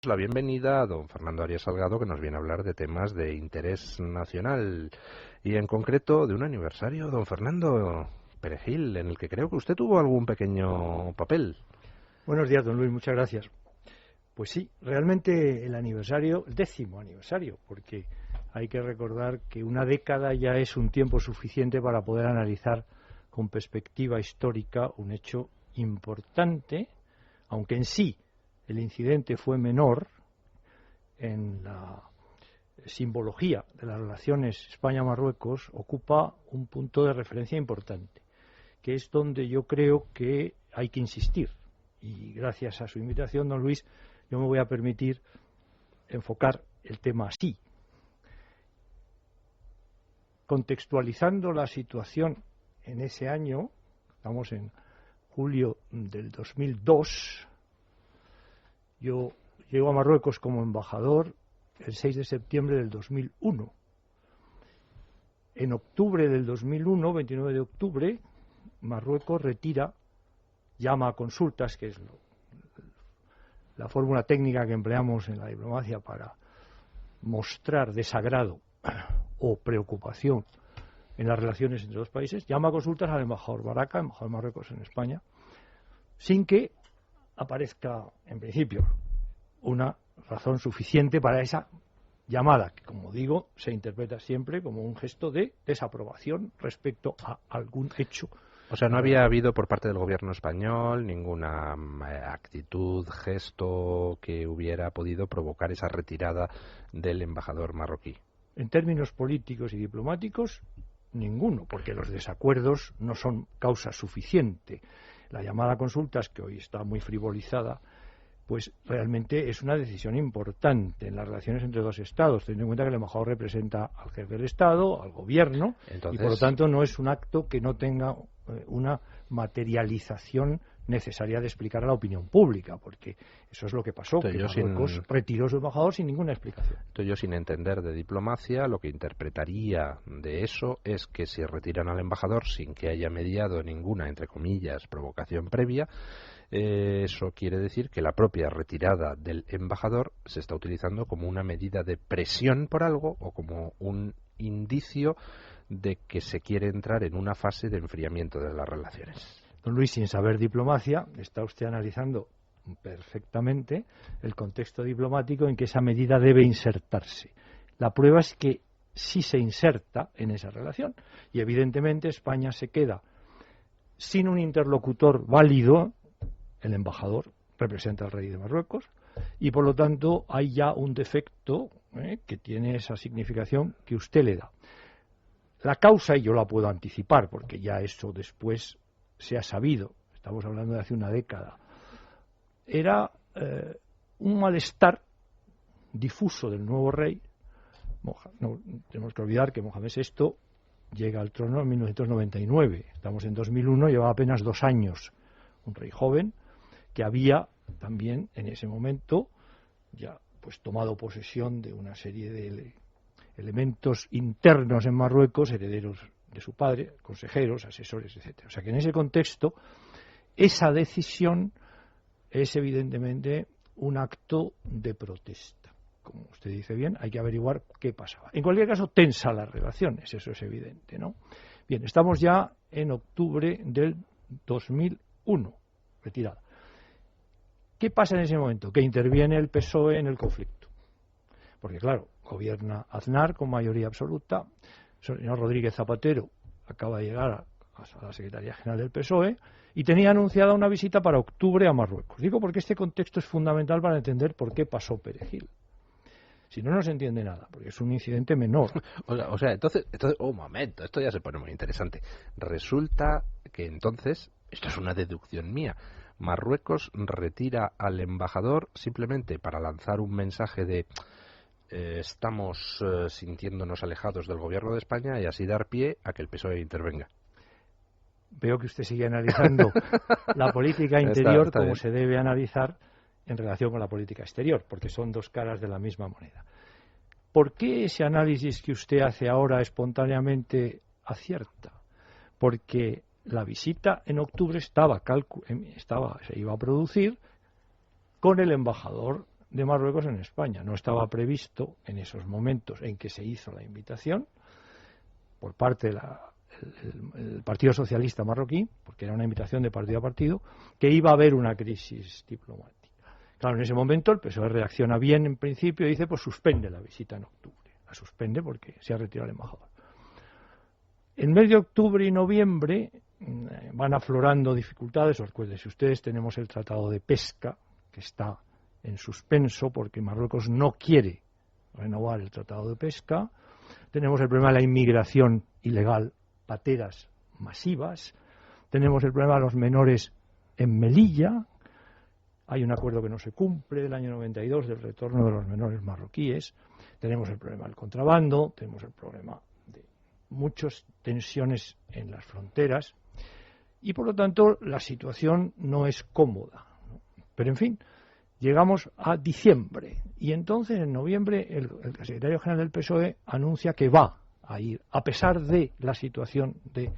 la bienvenida a don Fernando Arias Salgado, que nos viene a hablar de temas de interés nacional y en concreto de un aniversario, don Fernando Perejil, en el que creo que usted tuvo algún pequeño papel. Buenos días, don Luis, muchas gracias. Pues sí, realmente el aniversario, el 10º aniversario, porque hay que recordar que una década ya es un tiempo suficiente para poder analizar con perspectiva histórica un hecho importante, aunque en sí el incidente fue menor en la simbología de las relaciones España-Marruecos, ocupa un punto de referencia importante, que es donde yo creo que hay que insistir. Y gracias a su invitación, don Luis, yo me voy a permitir enfocar el tema así. Contextualizando la situación en ese año, estamos en julio del 2002, yo llego a Marruecos como embajador el 6 de septiembre del 2001. En octubre del 2001, 29 de octubre, Marruecos llama a consultas, que es la fórmula técnica que empleamos en la diplomacia para mostrar desagrado o preocupación en las relaciones entre los países, llama a consultas al embajador Baraca, embajador de Marruecos en España, sin que aparezca, en principio, una razón suficiente para esa llamada, que, como digo, se interpreta siempre como un gesto de desaprobación respecto a algún hecho. O sea, no había habido por parte del gobierno español ninguna actitud, gesto que hubiera podido provocar esa retirada del embajador marroquí. En términos políticos y diplomáticos, ninguno, porque los desacuerdos no son causa suficiente. La llamada a consultas, que hoy está muy frivolizada, pues realmente es una decisión importante en las relaciones entre dos estados, teniendo en cuenta que el embajador representa al jefe del Estado, al gobierno, y por lo tanto no es un acto que no tenga una materialización necesaria de explicar a la opinión pública, porque eso es lo que pasó, que Marruecos retiró su embajador sin ninguna explicación. Entonces yo, sin entender de diplomacia, lo que interpretaría de eso es que si retiran al embajador sin que haya mediado ninguna, entre comillas, provocación previa, eso quiere decir que la propia retirada del embajador se está utilizando como una medida de presión por algo o como un indicio de que se quiere entrar en una fase de enfriamiento de las relaciones. Don Luis, sin saber diplomacia, está usted analizando perfectamente el contexto diplomático en que esa medida debe insertarse. La prueba es que sí se inserta en esa relación y evidentemente España se queda sin un interlocutor válido. El embajador representa al rey de Marruecos y por lo tanto hay ya un defecto que tiene esa significación que usted le da. La causa, y yo la puedo anticipar porque ya eso después se ha sabido, estamos hablando de hace una década, era un malestar difuso del nuevo rey. No tenemos que olvidar que Mohamed VI llega al trono en 1999, estamos en 2001, llevaba apenas 2 años, un rey joven que había también en ese momento ya pues tomado posesión de una serie de elementos internos en Marruecos, herederos de su padre, consejeros, asesores, etcétera. O sea que en ese contexto esa decisión es evidentemente un acto de protesta. Como usted dice bien, hay que averiguar qué pasaba. En cualquier caso, tensa las relaciones, eso es evidente, ¿no? Bien, estamos ya en octubre del 2001, retirada. ¿Qué pasa en ese momento? Que interviene el PSOE en el conflicto. Porque, claro, gobierna Aznar con mayoría absoluta. El señor Rodríguez Zapatero acaba de llegar a la Secretaría General del PSOE y tenía anunciada una visita para octubre a Marruecos. Digo porque este contexto es fundamental para entender por qué pasó Perejil. Si no, no se entiende nada, porque es un incidente menor. O sea, entonces, un momento, esto ya se pone muy interesante. Resulta que entonces, esto es una deducción mía, Marruecos retira al embajador simplemente para lanzar un mensaje de estamos sintiéndonos alejados del gobierno de España y así dar pie a que el PSOE intervenga. Veo que usted sigue analizando la política interior está como bien. Se debe analizar en relación con la política exterior, porque son dos caras de la misma moneda. ¿Por qué ese análisis que usted hace ahora espontáneamente acierta? Porque la visita en octubre se iba a producir con el embajador de Marruecos en España. No estaba previsto en esos momentos en que se hizo la invitación por parte del Partido Socialista marroquí, porque era una invitación de partido a partido, que iba a haber una crisis diplomática. Claro, en ese momento el PSOE reacciona bien en principio y dice, pues suspende la visita en octubre. La suspende porque se ha retirado el embajador. En mes de octubre y noviembre van aflorando dificultades. Recuerden, si ustedes tenemos el tratado de pesca, que está en suspenso porque Marruecos no quiere renovar el tratado de pesca. Tenemos el problema de la inmigración ilegal, pateras masivas. Tenemos el problema de los menores en Melilla. Hay un acuerdo que no se cumple del año 92 del retorno de los menores marroquíes. Tenemos el problema del contrabando, tenemos el problema de muchas tensiones en las fronteras y por lo tanto la situación no es cómoda, ¿no? Pero en fin, llegamos a diciembre y entonces en noviembre el secretario general del PSOE anuncia que va a ir, a pesar de la situación de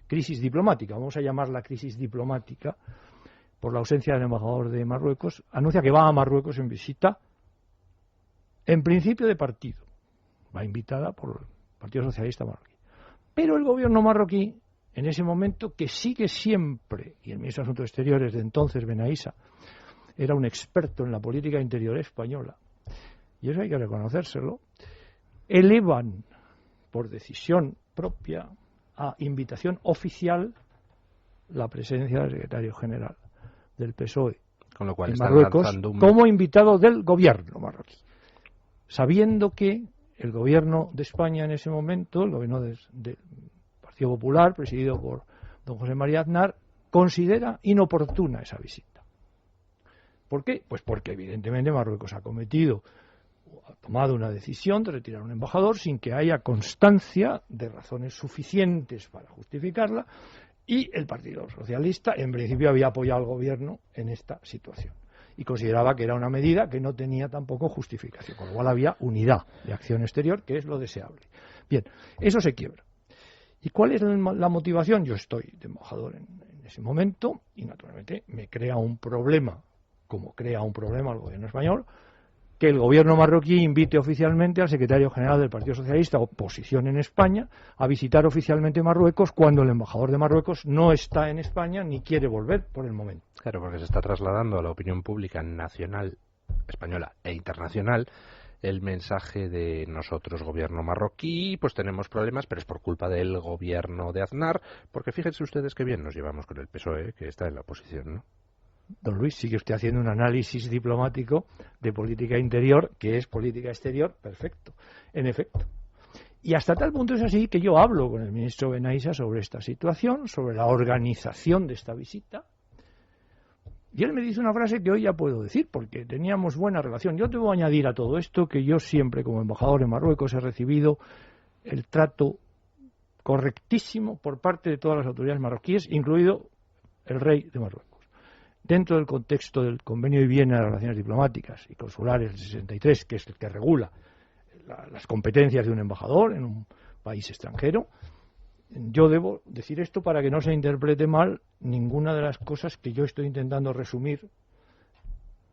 crisis diplomática, vamos a llamarla crisis diplomática, por la ausencia del embajador de Marruecos, anuncia que va a Marruecos en visita, en principio de partido, va invitada por el Partido Socialista marroquí. Pero el gobierno marroquí, en ese momento, que sigue siempre, y el ministro de Asuntos Exteriores de entonces, Benaissa, era un experto en la política interior española, y eso hay que reconocérselo, elevan, por decisión propia, a invitación oficial la presencia del secretario general del PSOE con lo cual en Marruecos como invitado del gobierno marroquí, sabiendo que el gobierno de España en ese momento, el gobierno del Partido Popular, presidido por don José María Aznar, considera inoportuna esa visita. ¿Por qué? Pues porque evidentemente Marruecos ha tomado una decisión de retirar un embajador sin que haya constancia de razones suficientes para justificarla. Y el Partido Socialista, en principio, había apoyado al gobierno en esta situación y consideraba que era una medida que no tenía tampoco justificación, con lo cual había unidad de acción exterior, que es lo deseable. Bien, eso se quiebra. ¿Y cuál es la motivación? Yo estoy de embajador en ese momento y, naturalmente, me crea un problema, como crea un problema el gobierno español, que el gobierno marroquí invite oficialmente al secretario general del Partido Socialista, oposición en España, a visitar oficialmente Marruecos cuando el embajador de Marruecos no está en España ni quiere volver por el momento. Claro, porque se está trasladando a la opinión pública nacional, española e internacional el mensaje de nosotros, gobierno marroquí, pues tenemos problemas, pero es por culpa del gobierno de Aznar, porque fíjense ustedes qué bien nos llevamos con el PSOE, que está en la oposición, ¿no? Don Luis, sigue usted haciendo un análisis diplomático de política interior, que es política exterior, perfecto, en efecto. Y hasta tal punto es así que yo hablo con el ministro Benaissa sobre esta situación, sobre la organización de esta visita, y él me dice una frase que hoy ya puedo decir, porque teníamos buena relación. Yo debo añadir a todo esto que yo siempre, como embajador en Marruecos, he recibido el trato correctísimo por parte de todas las autoridades marroquíes, incluido el rey de Marruecos. Dentro del contexto del Convenio de Viena de las Relaciones Diplomáticas y Consulares del 63, que es el que regula las competencias de un embajador en un país extranjero, yo debo decir esto para que no se interprete mal ninguna de las cosas que yo estoy intentando resumir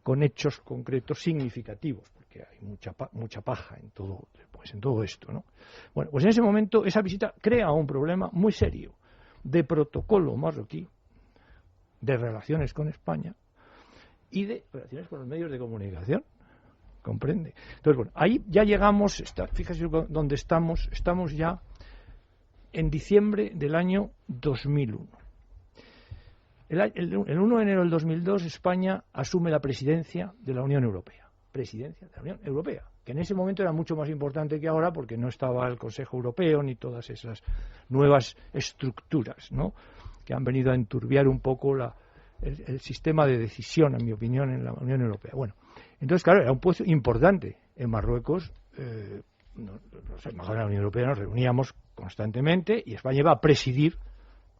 con hechos concretos significativos, porque hay mucha paja en todo esto, ¿no? Bueno, pues en ese momento esa visita crea un problema muy serio de protocolo marroquí, de relaciones con España y de relaciones con los medios de comunicación, ¿comprende? Entonces, bueno, ahí ya llegamos, fíjese dónde estamos ya en diciembre del año 2001. El 1 de enero del 2002 España asume la presidencia de la Unión Europea, que en ese momento era mucho más importante que ahora porque no estaba el Consejo Europeo ni todas esas nuevas estructuras, ¿no?, que han venido a enturbiar un poco el sistema de decisión, en mi opinión, en la Unión Europea. Bueno, entonces, claro, era un puesto importante. En Marruecos, los embajadores de la Unión Europea nos reuníamos constantemente y España iba a presidir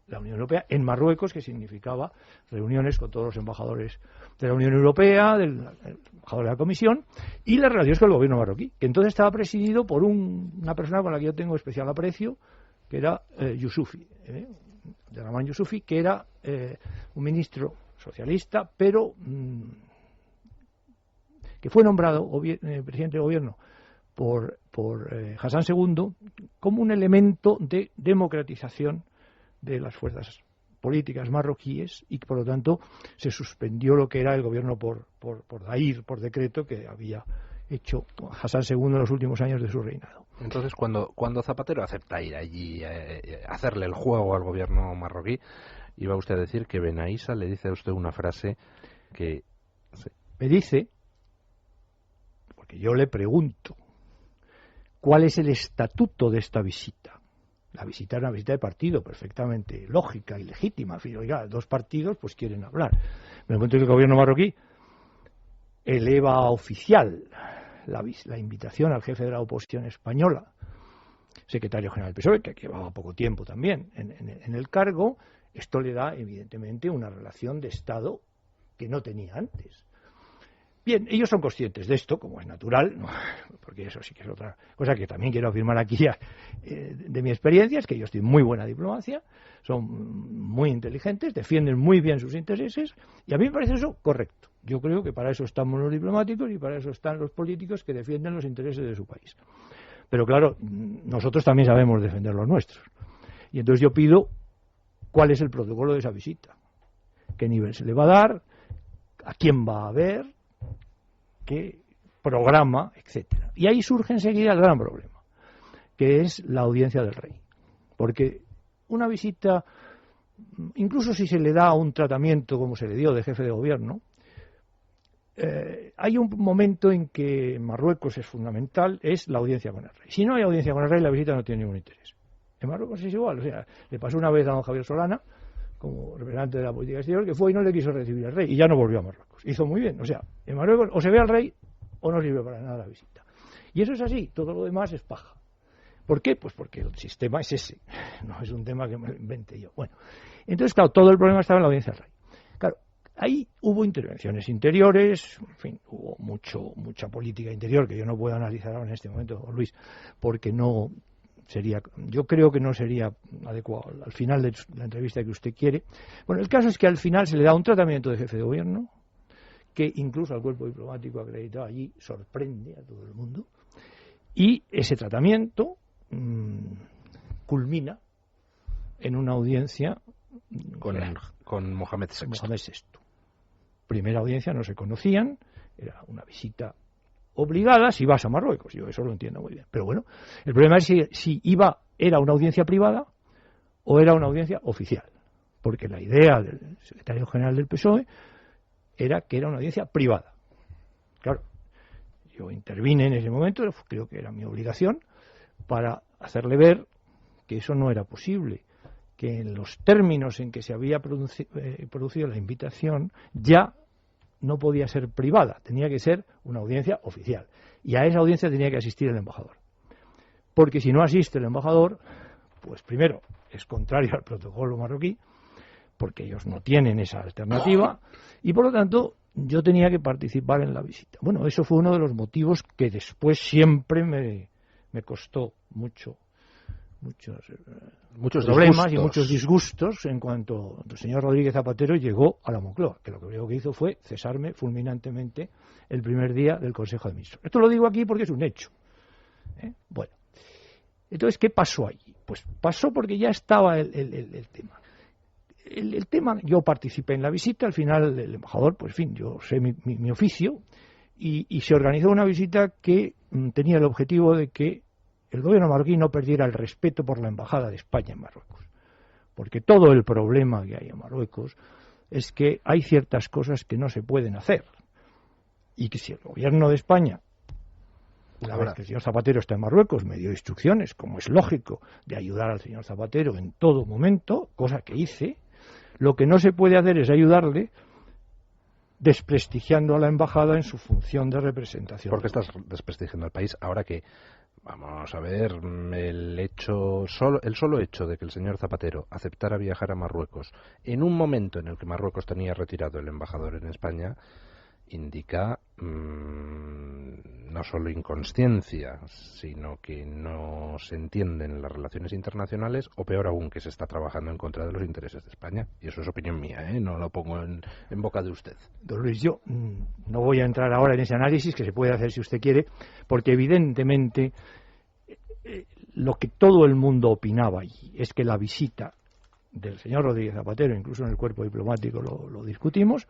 la Unión Europea en Marruecos, que significaba reuniones con todos los embajadores de la Unión Europea, del embajador de la Comisión, y las relaciones con el gobierno marroquí, que entonces estaba presidido por una persona con la que yo tengo especial aprecio, que era Youssoufi, de Rahman Youssoufi, que era un ministro socialista, pero que fue nombrado presidente de gobierno por Hassan II como un elemento de democratización de las fuerzas políticas marroquíes y que por lo tanto se suspendió lo que era el gobierno por Dair, por decreto, que había hecho Hassan II en los últimos años de su reinado. Entonces, cuando Zapatero acepta ir allí, hacerle el juego al gobierno marroquí, iba usted a decir que Benaissa le dice a usted una frase que... Sí. Me dice, porque yo le pregunto, ¿cuál es el estatuto de esta visita? La visita era una visita de partido, perfectamente lógica y legítima. En fin, oiga, dos partidos pues quieren hablar. Me encuentro que el gobierno marroquí eleva a oficial la invitación al jefe de la oposición española, secretario general del PSOE, que llevaba poco tiempo también en el cargo. Esto le da, evidentemente, una relación de Estado que no tenía antes. Bien, ellos son conscientes de esto, como es natural, ¿no? Porque eso sí que es otra cosa que también quiero afirmar aquí de mi experiencia, es que ellos tienen muy buena diplomacia, son muy inteligentes, defienden muy bien sus intereses, y a mí me parece eso correcto. Yo creo que para eso estamos los diplomáticos y para eso están los políticos que defienden los intereses de su país. Pero claro, nosotros también sabemos defender los nuestros. Y entonces yo pido cuál es el protocolo de esa visita, qué nivel se le va a dar, a quién va a ver, qué programa, etcétera. Y ahí surge enseguida el gran problema, que es la audiencia del rey. Porque una visita, incluso si se le da un tratamiento como se le dio de jefe de gobierno, hay un momento en que en Marruecos es fundamental, es la audiencia con el rey. Si no hay audiencia con el rey, la visita no tiene ningún interés. En Marruecos es igual, o sea, le pasó una vez a don Javier Solana, como representante de la política exterior, que fue y no le quiso recibir al rey, y ya no volvió a Marruecos. Hizo muy bien, o sea, en Marruecos o se ve al rey o no sirve para nada la visita. Y eso es así, todo lo demás es paja. ¿Por qué? Pues porque el sistema es ese, no es un tema que me inventé yo. Bueno, entonces, claro, todo el problema estaba en la audiencia del rey. Claro, ahí hubo intervenciones interiores, en fin, hubo mucha política interior que yo no puedo analizar ahora en este momento, Luis, porque no... yo creo que no sería adecuado al final de la entrevista que usted quiere. Bueno, el caso es que al final se le da un tratamiento de jefe de gobierno que incluso al cuerpo diplomático acreditado allí sorprende a todo el mundo, y ese tratamiento culmina en una audiencia con Mohamed VI. Mohamed VI. Primera audiencia, no se conocían, era una visita obligada si vas a Marruecos, yo eso lo entiendo muy bien. Pero bueno, el problema es si era una audiencia privada o era una audiencia oficial, porque la idea del secretario general del PSOE era que era una audiencia privada. Claro, yo intervine en ese momento, creo que era mi obligación, para hacerle ver que eso no era posible, que en los términos en que se había producido la invitación ya no podía ser privada, tenía que ser una audiencia oficial. Y a esa audiencia tenía que asistir el embajador. Porque si no asiste el embajador, pues primero, es contrario al protocolo marroquí, porque ellos no tienen esa alternativa, y por lo tanto yo tenía que participar en la visita. Bueno, eso fue uno de los motivos que después siempre me costó muchos problemas y muchos disgustos en cuanto el señor Rodríguez Zapatero llegó a la Moncloa, que lo primero que hizo fue cesarme fulminantemente el primer día del Consejo de Ministros. Esto lo digo aquí porque es un hecho. Bueno, entonces, ¿qué pasó allí? Pues pasó porque ya estaba el tema. El tema, yo participé en la visita, al final el embajador, pues en fin, yo sé mi oficio, y se organizó una visita que tenía el objetivo de que el gobierno marroquí no perdiera el respeto por la embajada de España en Marruecos. Porque todo el problema que hay en Marruecos es que hay ciertas cosas que no se pueden hacer. Y que si el gobierno de España, una vez que el señor Zapatero está en Marruecos, me dio instrucciones, como es lógico, de ayudar al señor Zapatero en todo momento, cosa que hice, lo que no se puede hacer es ayudarle desprestigiando a la embajada en su función de representación. ¿Por qué estás desprestigiando al país ahora que, vamos a ver, el solo hecho de que el señor Zapatero aceptara viajar a Marruecos en un momento en el que Marruecos tenía retirado el embajador en España indica no solo inconsciencia, sino que no se entienden las relaciones internacionales, o peor aún, que se está trabajando en contra de los intereses de España. Y eso es opinión mía, ¿eh? No lo pongo en boca de usted. Don Luis, yo no voy a entrar ahora en ese análisis, que se puede hacer si usted quiere, porque evidentemente lo que todo el mundo opinaba allí es que la visita del señor Rodríguez Zapatero, incluso en el cuerpo diplomático lo discutimos,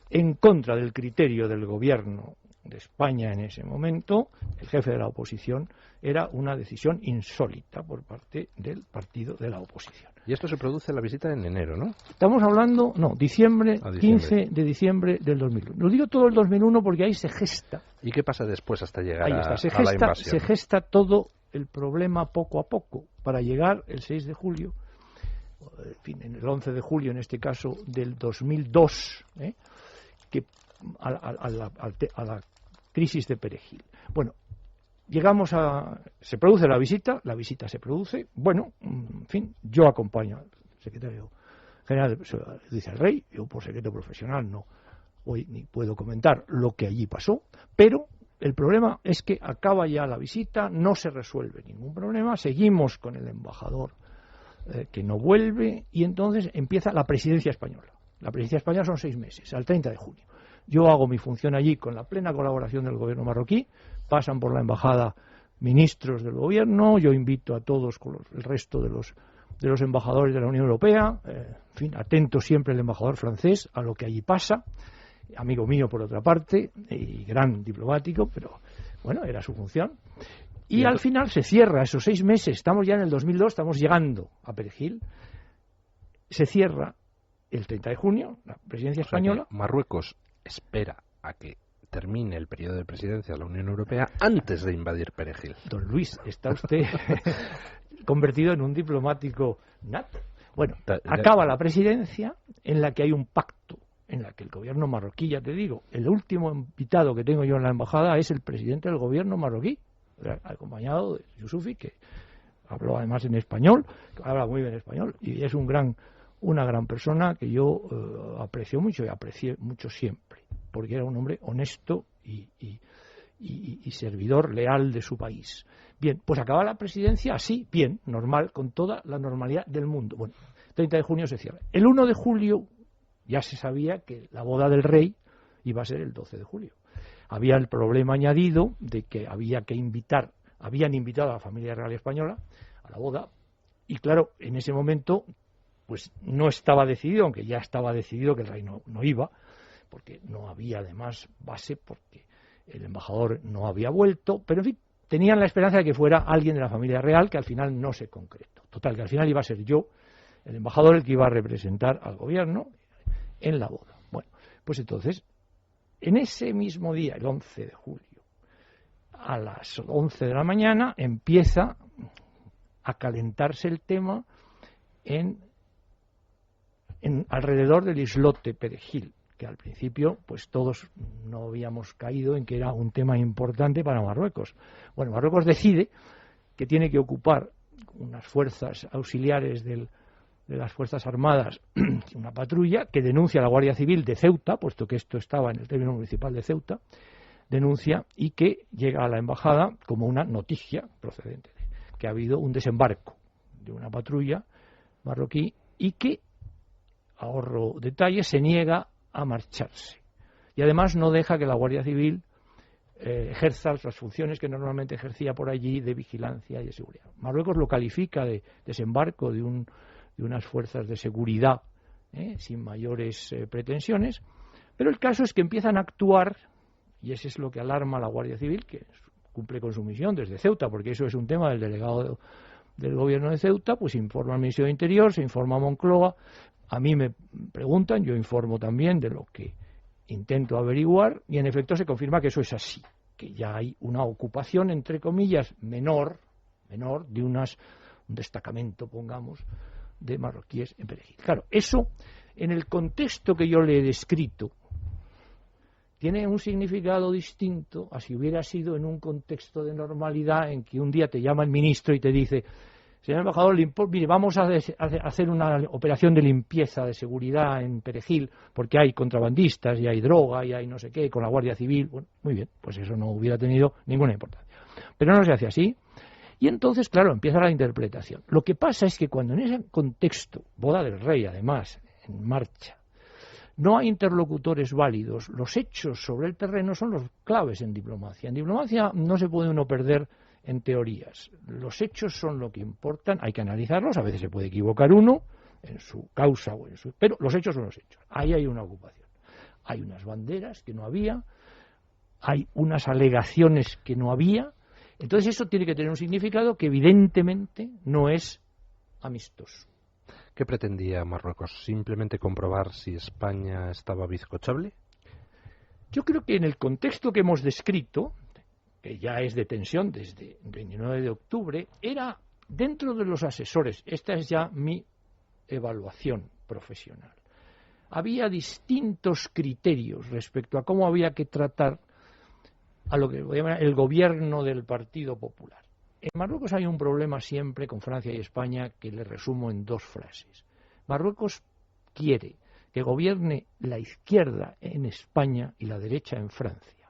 en contra del criterio del gobierno de España en ese momento, el jefe de la oposición, era una decisión insólita por parte del partido de la oposición. Y esto se produce la visita en enero, ¿no? Estamos hablando, diciembre. 15 de diciembre del 2001. Lo digo todo el 2001 porque ahí se gesta. ¿Y qué pasa después hasta llegar a la invasión? Se gesta todo el problema poco a poco para llegar el 6 de julio, en fin, el 11 de julio en este caso del 2002, que a la crisis de Perejil. Bueno, se produce la visita se produce, bueno, en fin, yo acompaño al secretario general, dice el rey, yo por secreto profesional no hoy ni puedo comentar lo que allí pasó, pero el problema es que acaba ya la visita, no se resuelve ningún problema, seguimos con el embajador que no vuelve, y entonces empieza la presidencia española. La presidencia española son 6 meses, al 30 de junio. Yo hago mi función allí con la plena colaboración del gobierno marroquí, pasan por la embajada ministros del gobierno, yo invito a todos con el resto de los embajadores de la Unión Europea, en fin, atento siempre el embajador francés a lo que allí pasa, amigo mío por otra parte, y gran diplomático, pero bueno, era su función. Y al final se cierra esos 6 meses, estamos ya en el 2002, estamos llegando a Perejil, se cierra el 30 de junio, la presidencia española. Marruecos espera a que termine el periodo de presidencia de la Unión Europea antes de invadir Perejil. Don Luis, está usted convertido en un diplomático nato. Bueno, acaba la presidencia en la que hay un pacto, en la que el gobierno marroquí, ya te digo, el último invitado que tengo yo en la embajada es el presidente del gobierno marroquí, acompañado de Youssoufi, que habló además en español, que habla muy bien español, y es una gran persona que yo aprecio mucho y aprecié mucho siempre, porque era un hombre honesto y servidor leal de su país. Bien, pues acaba la presidencia así, bien, normal, con toda la normalidad del mundo. Bueno, 30 de junio se cierra. El 1 de julio ya se sabía que la boda del rey iba a ser el 12 de julio. Había el problema añadido de que habían invitado a la familia real española a la boda, y claro, en ese momento pues no estaba decidido, aunque ya estaba decidido que el rey no iba, porque no había además base, porque el embajador no había vuelto, pero en fin, tenían la esperanza de que fuera alguien de la familia real, que al final no se concretó. Total, que al final iba a ser yo, el embajador, el que iba a representar al gobierno en la boda. Bueno, pues entonces, en ese mismo día, el 11 de julio, a las 11 de la mañana, empieza a calentarse el tema alrededor del islote Perejil, que al principio pues todos no habíamos caído en que era un tema importante para Marruecos. Bueno, Marruecos decide que tiene que ocupar unas fuerzas auxiliares de las Fuerzas Armadas, una patrulla que denuncia a la Guardia Civil de Ceuta, puesto que esto estaba en el término municipal de Ceuta, denuncia, y que llega a la embajada como una noticia procedente de que ha habido un desembarco de una patrulla marroquí y que, ahorro detalles, se niega a marcharse. Y además no deja que la Guardia Civil ejerza las funciones que normalmente ejercía por allí de vigilancia y de seguridad. Marruecos lo califica de desembarco de unas fuerzas de seguridad sin mayores pretensiones, pero el caso es que empiezan a actuar, y eso es lo que alarma a la Guardia Civil, que cumple con su misión desde Ceuta, porque eso es un tema del delegado del gobierno de Ceuta, pues informa al Ministerio de Interior, se informa a Moncloa, a mí me preguntan, yo informo también de lo que intento averiguar, y en efecto se confirma que eso es así, que ya hay una ocupación, entre comillas, menor de un destacamento, pongamos, de marroquíes en Perejil. Claro, eso, en el contexto que yo le he descrito, tiene un significado distinto a si hubiera sido en un contexto de normalidad en que un día te llama el ministro y te dice: Señor embajador, mire, vamos a hacer una operación de limpieza de seguridad en Perejil, porque hay contrabandistas y hay droga y hay no sé qué, con la Guardia Civil. Bueno, muy bien, pues eso no hubiera tenido ninguna importancia. Pero no se hace así. Y entonces, claro, empieza la interpretación. Lo que pasa es que cuando en ese contexto, boda del rey además, en marcha, no hay interlocutores válidos, los hechos sobre el terreno son los claves en diplomacia. En diplomacia no se puede uno perder en teorías. Los hechos son lo que importan, hay que analizarlos, a veces se puede equivocar uno en su causa o en su... pero los hechos son los hechos. Ahí hay una ocupación. Hay unas banderas que no había, hay unas alegaciones que no había. Entonces eso tiene que tener un significado que evidentemente no es amistoso. ¿Qué pretendía Marruecos? ¿Simplemente comprobar si España estaba bizcochable? Yo creo que en el contexto que hemos descrito, que ya es de tensión desde el 29 de octubre, era dentro de los asesores, esta es ya mi evaluación profesional, había distintos criterios respecto a cómo había que tratar a lo que voy a llamar el gobierno del Partido Popular. En Marruecos hay un problema siempre con Francia y España que le resumo en 2 frases. Marruecos quiere que gobierne la izquierda en España y la derecha en Francia,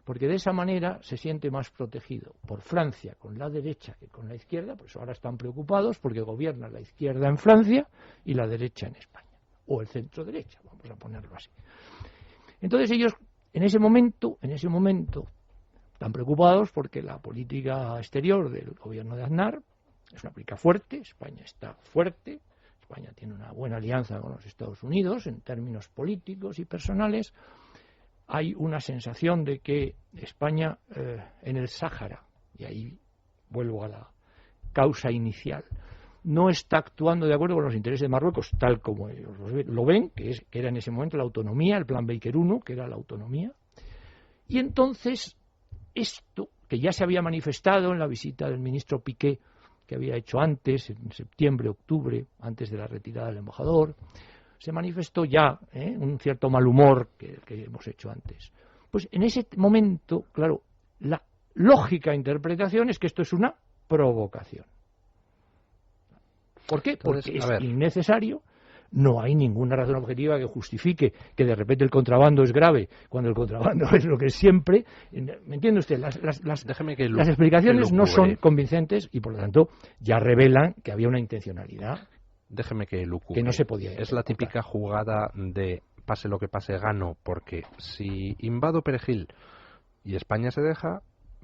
porque de esa manera se siente más protegido por Francia con la derecha que con la izquierda, por eso ahora están preocupados porque gobierna la izquierda en Francia y la derecha en España, o el centro derecha, vamos a ponerlo así. Entonces ellos en ese momento están preocupados porque la política exterior del gobierno de Aznar es una política fuerte, España está fuerte, España tiene una buena alianza con los Estados Unidos en términos políticos y personales. Hay una sensación de que España en el Sáhara, y ahí vuelvo a la causa inicial, no está actuando de acuerdo con los intereses de Marruecos, tal como ellos lo ven, que era en ese momento la autonomía, el plan Baker I, que era la autonomía. Y entonces esto, que ya se había manifestado en la visita del ministro Piqué, que había hecho antes, en septiembre, octubre, antes de la retirada del embajador, se manifestó ya un cierto mal humor que hemos hecho antes. Pues en ese momento, claro, la lógica interpretación es que esto es una provocación. ¿Por qué? Porque es innecesario. No hay ninguna razón objetiva que justifique que de repente el contrabando es grave cuando el contrabando es lo que es siempre. ¿Me entiende usted? Las explicaciones no son convincentes y por lo tanto ya revelan que había una intencionalidad. Déjeme que elucubre. Que no se podía. Es la típica jugada de pase lo que pase gano, porque si invado Perejil y España se deja,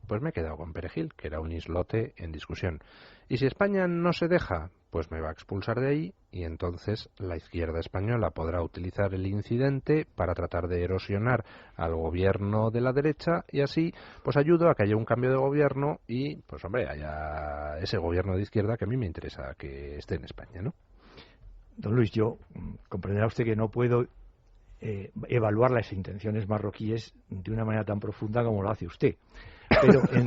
pues me he quedado con Perejil, que era un islote en discusión. Y si España no se deja, pues me va a expulsar de ahí y entonces la izquierda española podrá utilizar el incidente para tratar de erosionar al gobierno de la derecha y así pues ayudo a que haya un cambio de gobierno y pues hombre, haya ese gobierno de izquierda que a mí me interesa que esté en España, ¿no? Don Luis, yo comprenderá usted que no puedo evaluar las intenciones marroquíes de una manera tan profunda como lo hace usted. Pero en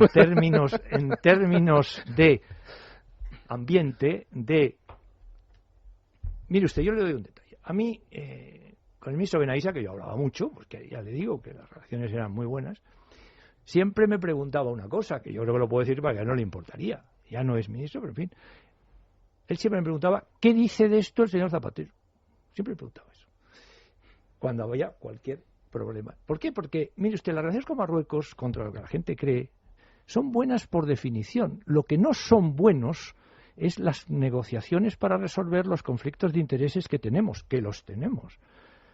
términos de ambiente, mire usted, yo le doy un detalle. A mí, con el ministro Benaissa, que yo hablaba mucho, porque ya le digo que las relaciones eran muy buenas, siempre me preguntaba una cosa, que yo creo que lo puedo decir para que a él no le importaría. Ya no es ministro, pero en fin. Él siempre me preguntaba, ¿qué dice de esto el señor Zapatero? Siempre me preguntaba eso. Cuando había cualquier problema. ¿Por qué? Porque, mire usted, las relaciones con Marruecos, contra lo que la gente cree, son buenas por definición. Lo que no son buenos es las negociaciones para resolver los conflictos de intereses que tenemos, que los tenemos.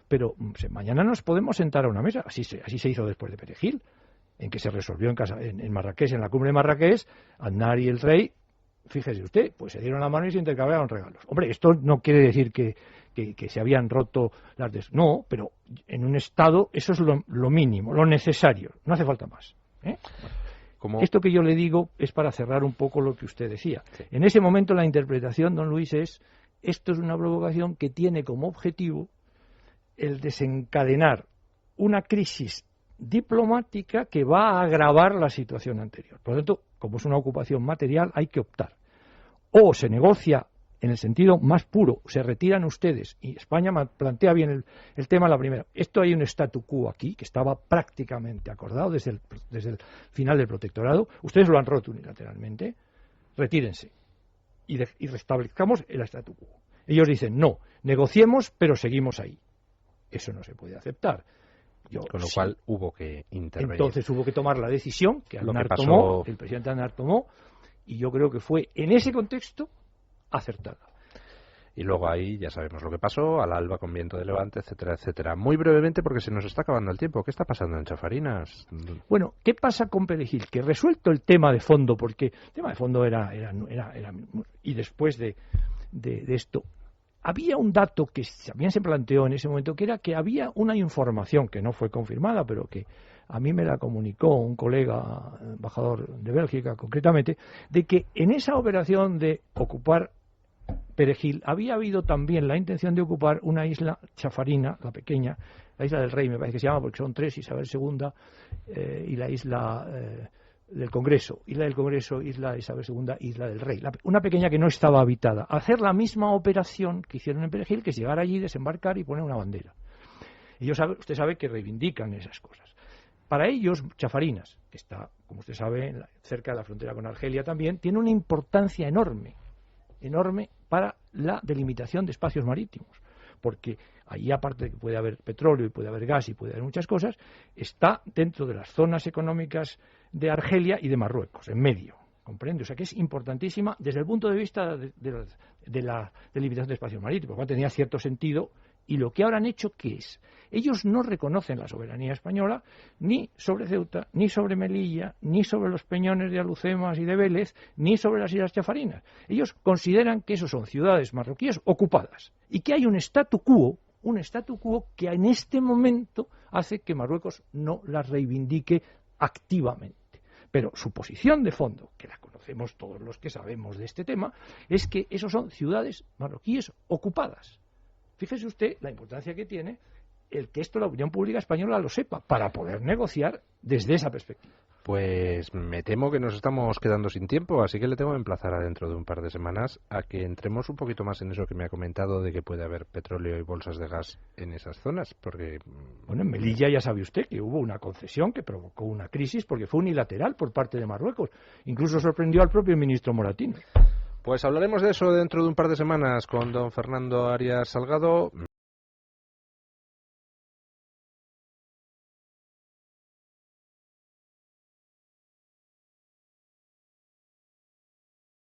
Pero mañana nos podemos sentar a una mesa, así se hizo después de Perejil, en que se resolvió en Marrakech, en la cumbre de Marrakech, Aznar y el rey, fíjese usted, pues se dieron la mano y se intercambiaron regalos. Hombre, esto no quiere decir que se habían roto las... No, pero en un Estado eso es lo mínimo, lo necesario, no hace falta más. Esto que yo le digo es para cerrar un poco lo que usted decía. Sí. En ese momento la interpretación, don Luis, esto es una provocación que tiene como objetivo el desencadenar una crisis diplomática que va a agravar la situación anterior. Por lo tanto, como es una ocupación material, hay que optar. O se negocia en el sentido más puro, se retiran ustedes, y España plantea bien el tema la primera. Esto hay un statu quo aquí, que estaba prácticamente acordado desde el final del protectorado. Ustedes lo han roto unilateralmente. Retírense. y restablezcamos el statu quo. Ellos dicen, no, negociemos, pero seguimos ahí. Eso no se puede aceptar. Con lo cual hubo que intervenir. Entonces hubo que tomar la decisión que tomó, el presidente Aznar tomó, y yo creo que fue en ese contexto acertada. Y luego ahí ya sabemos lo que pasó, al alba con viento de levante, etcétera, etcétera. Muy brevemente, porque se nos está acabando el tiempo. ¿Qué está pasando en Chafarinas? Bueno, ¿qué pasa con Perejil? Que resuelto el tema de fondo, porque el tema de fondo era y después de esto, había un dato que también se planteó en ese momento, que era que había una información que no fue confirmada, pero que a mí me la comunicó un colega, embajador de Bélgica concretamente, de que en esa operación de ocupar Perejil había habido también la intención de ocupar una isla chafarina, la pequeña, la isla del Rey me parece que se llama, porque son tres, Isabel II y la isla del Congreso, isla del Congreso, isla Isabel II, isla del Rey, una pequeña que no estaba habitada. Hacer la misma operación que hicieron en Perejil, que es llegar allí, desembarcar y poner una bandera. Usted sabe que reivindican esas cosas. Para ellos, Chafarinas, que está, como usted sabe, cerca de la frontera con Argelia también, tiene una importancia enorme para la delimitación de espacios marítimos, porque allí, aparte de que puede haber petróleo y puede haber gas y puede haber muchas cosas, está dentro de las zonas económicas de Argelia y de Marruecos, en medio, ¿comprende? O sea que es importantísima desde el punto de vista de la delimitación de espacios marítimos, cuando tenía cierto sentido. Y lo que ahora han hecho, ¿qué es? Ellos no reconocen la soberanía española ni sobre Ceuta, ni sobre Melilla, ni sobre los peñones de Alucemas y de Vélez, ni sobre las Islas Chafarinas. Ellos consideran que esos son ciudades marroquíes ocupadas y que hay un statu quo que en este momento hace que Marruecos no las reivindique activamente. Pero su posición de fondo, que la conocemos todos los que sabemos de este tema, es que esos son ciudades marroquíes ocupadas. Fíjese usted la importancia que tiene el que esto la opinión pública española lo sepa, para poder negociar desde esa perspectiva. Pues me temo que nos estamos quedando sin tiempo, así que le tengo que emplazar dentro de un par de semanas a que entremos un poquito más en eso que me ha comentado de que puede haber petróleo y bolsas de gas en esas zonas, porque... Bueno, en Melilla ya sabe usted que hubo una concesión que provocó una crisis porque fue unilateral por parte de Marruecos, incluso sorprendió al propio ministro Moratino. Pues hablaremos de eso dentro de un par de semanas con don Fernando Arias Salgado.